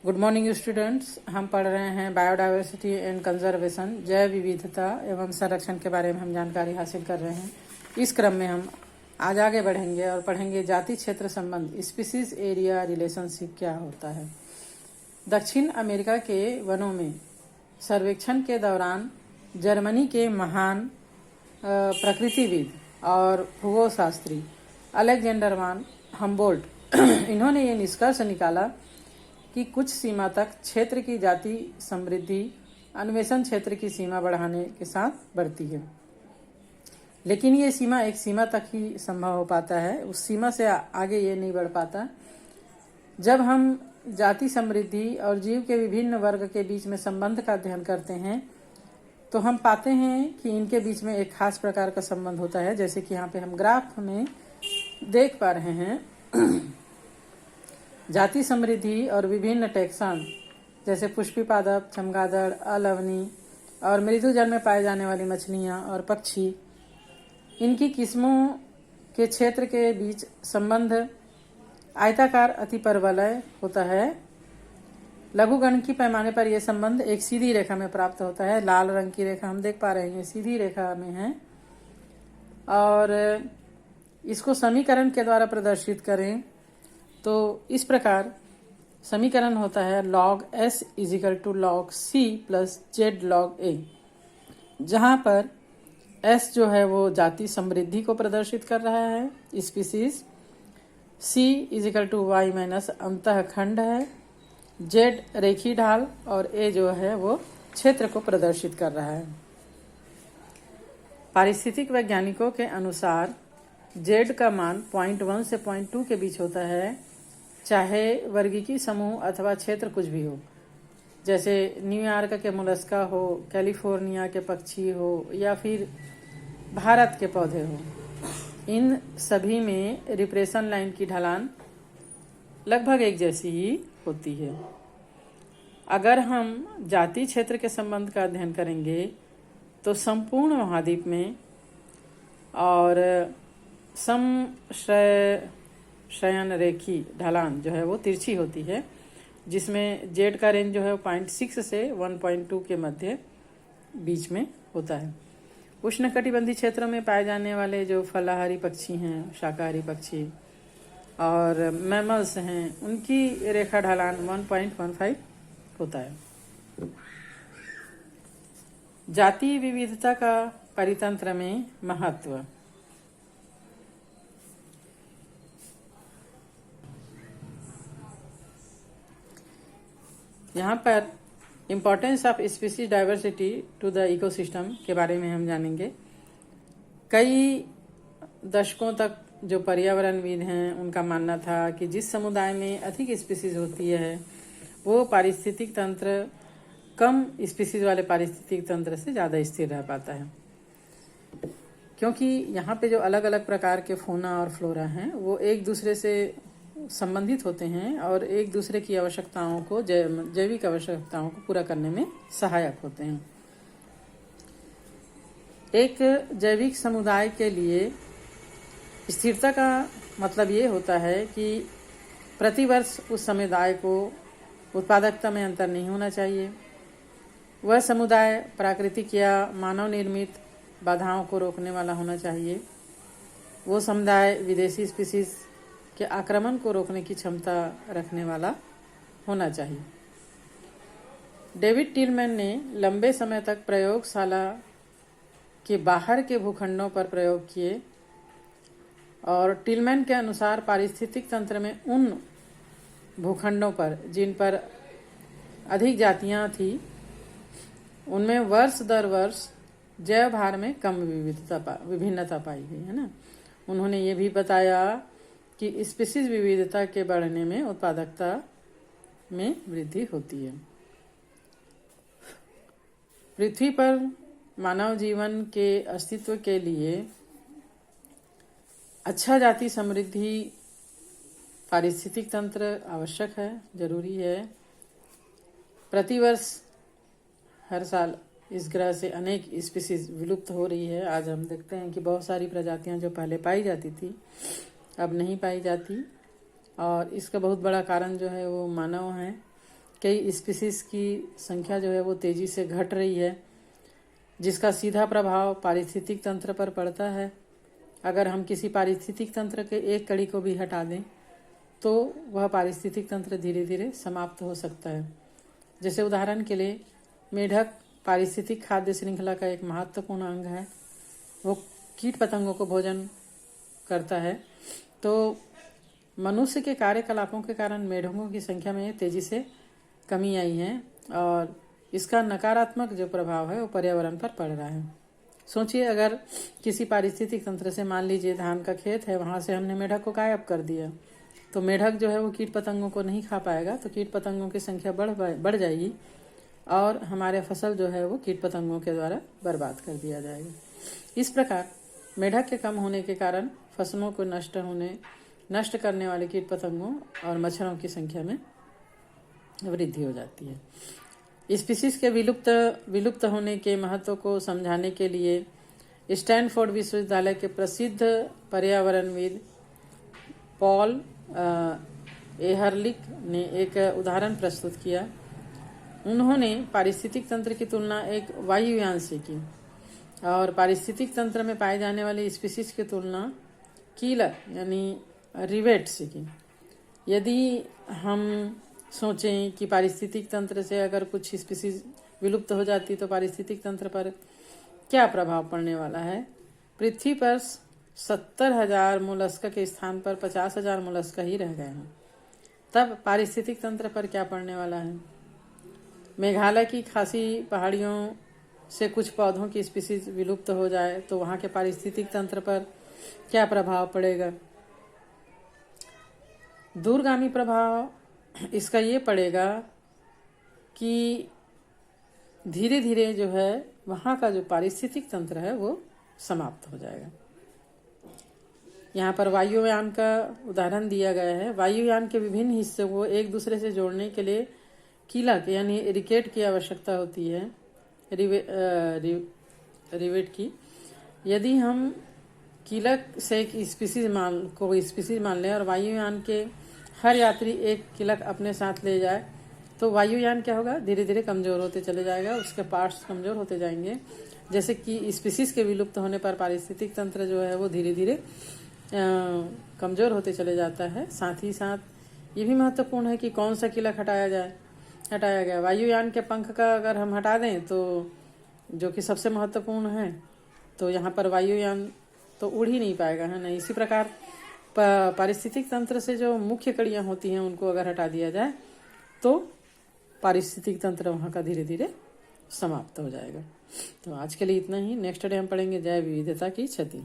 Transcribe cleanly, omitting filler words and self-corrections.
Good morning students. हम पढ़ रहे हैं बायोडाइवर्सिटी एंड कंजर्वेशन, जैव विविधता एवं संरक्षण के बारे में हम जानकारी हासिल कर रहे हैं। इस क्रम में हम आज आगे बढ़ेंगे और पढ़ेंगे जाति क्षेत्र संबंध, स्पीसीज एरिया रिलेशनशिप क्या होता है। दक्षिण अमेरिका के वनों में सर्वेक्षण के दौरान जर्मनी के महान प्रकृतिविद और भूगोलशास्त्री अलेक्जेंडर वान हम्बोल्ट इन्होंने ये निष्कर्ष निकाला कि कुछ सीमा तक क्षेत्र की जाति समृद्धि अन्वेषण क्षेत्र की सीमा बढ़ाने के साथ बढ़ती है, लेकिन ये सीमा एक सीमा तक ही संभव हो पाता है। उस सीमा से आगे ये नहीं बढ़ पाता। जब हम जाति समृद्धि और जीव के विभिन्न वर्ग के बीच में संबंध का अध्ययन करते हैं तो हम पाते हैं कि इनके बीच में एक खास प्रकार का संबंध होता है, जैसे कि यहाँ पे हम ग्राफ में देख पा रहे हैं। जाति समृद्धि और विभिन्न टैक्सन जैसे पुष्पी पादप, चमगादड़, अलवनी और मृदु जल में पाए जाने वाली मछलियाँ और पक्षी, इनकी किस्मों के क्षेत्र के बीच संबंध आयताकार अतिपरवलय होता है। लघुगणकीय पैमाने पर यह संबंध एक सीधी रेखा में प्राप्त होता है। लाल रंग की रेखा हम देख पा रहे हैं, सीधी रेखा में है। और इसको समीकरण के द्वारा प्रदर्शित करें तो इस प्रकार समीकरण होता है log s = log c + z log a, जहां पर s जो है वो जाति समृद्धि को प्रदर्शित कर रहा है, स्पीसीज, c = y - अंतःखंड है, z रेखी ढाल और a जो है वो क्षेत्र को प्रदर्शित कर रहा है। पारिस्थितिक वैज्ञानिकों के अनुसार z का मान 0.1 से 0.2 के बीच होता है, चाहे वर्गीकी समूह अथवा क्षेत्र कुछ भी हो, जैसे न्यूयॉर्क के मोलस्का हो, कैलिफोर्निया के पक्षी हो या फिर भारत के पौधे हो। इन सभी में रिप्रेशन लाइन की ढलान लगभग एक जैसी ही होती है। अगर हम जाति क्षेत्र के संबंध का अध्ययन करेंगे तो संपूर्ण महाद्वीप में और शयन रेखी ढलान जो है वो तिरछी होती है, जिसमें जेड का रेंज जो है 0.6 से 1.2 के मध्य बीच में होता है। उष्णकटिबंधीय क्षेत्रों में पाए जाने वाले जो फलाहारी पक्षी हैं, शाकाहारी पक्षी और मैमल्स हैं, उनकी रेखा ढलान 1.15 होता है। जाति विविधता का परितंत्र में महत्व। यहाँ पर importance of species diversity to the ecosystem के बारे में हम जानेंगे। कई दशकों तक जो पर्यावरणविद हैं उनका मानना था कि जिस समुदाय में अधिक स्पीसीज होती है वो पारिस्थितिक तंत्र कम स्पीसीज वाले पारिस्थितिक तंत्र से ज़्यादा स्थिर रह पाता है, क्योंकि यहाँ पे जो अलग अलग प्रकार के फोना और फ्लोरा हैं वो एक दूसरे से संबंधित होते हैं और एक दूसरे की आवश्यकताओं को, जैविक आवश्यकताओं को पूरा करने में सहायक होते हैं। एक जैविक समुदाय के लिए स्थिरता का मतलब ये होता है कि प्रतिवर्ष उस समुदाय को उत्पादकता में अंतर नहीं होना चाहिए। वह समुदाय प्राकृतिक या मानव निर्मित बाधाओं को रोकने वाला होना चाहिए। वो समुदाय विदेशी स्पीसीज के आक्रमण को रोकने की क्षमता रखने वाला होना चाहिए। डेविड टिलमैन ने लंबे समय तक प्रयोगशाला के बाहर के भूखंडों पर प्रयोग किए और टिलमैन के अनुसार पारिस्थितिक तंत्र में उन भूखंडों पर जिन पर अधिक जातियां थी उनमें वर्ष दर वर्ष जैव भार में कम विभिन्नता पाई गई है ना। उन्होंने ये भी बताया कि स्पीसीज विविधता के बढ़ने में उत्पादकता में वृद्धि होती है। पृथ्वी पर मानव जीवन के अस्तित्व के लिए अच्छा जाति समृद्धि पारिस्थितिक तंत्र आवश्यक है, जरूरी है। प्रतिवर्ष हर साल इस ग्रह से अनेक स्पीसीज विलुप्त हो रही है। आज हम देखते हैं कि बहुत सारी प्रजातियां जो पहले पाई जाती थी अब नहीं पाई जाती, और इसका बहुत बड़ा कारण जो है वो मानव है। कई स्पीसीज की संख्या जो है वो तेजी से घट रही है, जिसका सीधा प्रभाव पारिस्थितिक तंत्र पर पड़ता है। अगर हम किसी पारिस्थितिक तंत्र के एक कड़ी को भी हटा दें तो वह पारिस्थितिक तंत्र धीरे धीरे समाप्त हो सकता है। जैसे उदाहरण के लिए मेढक पारिस्थितिक खाद्य श्रृंखला का एक महत्वपूर्ण अंग है। वो कीट पतंगों को भोजन करता है। तो मनुष्य के कार्यकलापों के कारण मेढकों की संख्या में तेजी से कमी आई है और इसका नकारात्मक जो प्रभाव है वो पर्यावरण पर पड़ रहा है। सोचिए, अगर किसी पारिस्थितिक तंत्र से, मान लीजिए धान का खेत है, वहां से हमने मेढक को गायब कर दिया, तो मेढक जो है वो कीट पतंगों को नहीं खा पाएगा, तो कीट पतंगों की संख्या बढ़ जाएगी और हमारे फसल जो है वो कीट पतंगों के द्वारा बर्बाद कर दिया जाएगा। इस प्रकार मेढक के कम होने के कारण फसलों को नष्ट करने वाले कीट पतंगों और मच्छरों की संख्या में वृद्धि हो जाती है। स्पीसीज के विलुप्त होने के महत्व को समझाने के लिए स्टैनफोर्ड विश्वविद्यालय के प्रसिद्ध पर्यावरणविद पॉल एहरलिख ने एक उदाहरण प्रस्तुत किया। उन्होंने पारिस्थितिक तंत्र की तुलना एक वायुयान से की और पारिस्थितिक तंत्र में पाए जाने वाले स्पीसीज की तुलना कीलक यानी रिवेट से की। यदि हम सोचें कि पारिस्थितिक तंत्र से अगर कुछ स्पीसीज विलुप्त हो जाती तो पारिस्थितिक तंत्र पर क्या प्रभाव पड़ने वाला है। पृथ्वी पर 70,000 मोलस्क के स्थान पर 50,000 मोलस्क ही रह गए हैं। तब पारिस्थितिक तंत्र पर क्या पड़ने वाला है। मेघालय की खासी पहाड़ियों से कुछ पौधों की स्पीसीज विलुप्त हो जाए तो वहां के पारिस्थितिक तंत्र पर क्या प्रभाव पड़ेगा। दूरगामी प्रभाव इसका ये पड़ेगा कि धीरे धीरे जो है वहां का जो पारिस्थितिक तंत्र है वो समाप्त हो जाएगा। यहाँ पर वायुयान का उदाहरण दिया गया है। वायुयान के विभिन्न हिस्सों को एक दूसरे से जोड़ने के लिए कीलक यानी रिकेट की आवश्यकता होती है, रिवेट की। यदि हम कीलक से एक स्पीसीज मान लें और वायुयान के हर यात्री एक कीलक अपने साथ ले जाए तो वायुयान क्या होगा, धीरे धीरे कमजोर होते चले जाएगा, उसके पार्ट्स कमजोर होते जाएंगे। जैसे कि स्पीसीज के विलुप्त होने पर पारिस्थितिक तंत्र जो है वो धीरे धीरे कमजोर होते चले जाता है। साथ ही साथ ये भी महत्वपूर्ण है कि कौन सा कीलक हटाया गया। वायुयान के पंख का अगर हम हटा दें तो जो कि सबसे महत्वपूर्ण है, तो यहाँ पर वायुयान तो उड़ ही नहीं पाएगा, है ना। इसी प्रकार पारिस्थितिक तंत्र से जो मुख्य कड़ियां होती हैं उनको अगर हटा दिया जाए तो पारिस्थितिक तंत्र वहां का धीरे धीरे समाप्त हो जाएगा। तो आज के लिए इतना ही। नेक्स्ट डे हम पढ़ेंगे जैव विविधता की क्षति।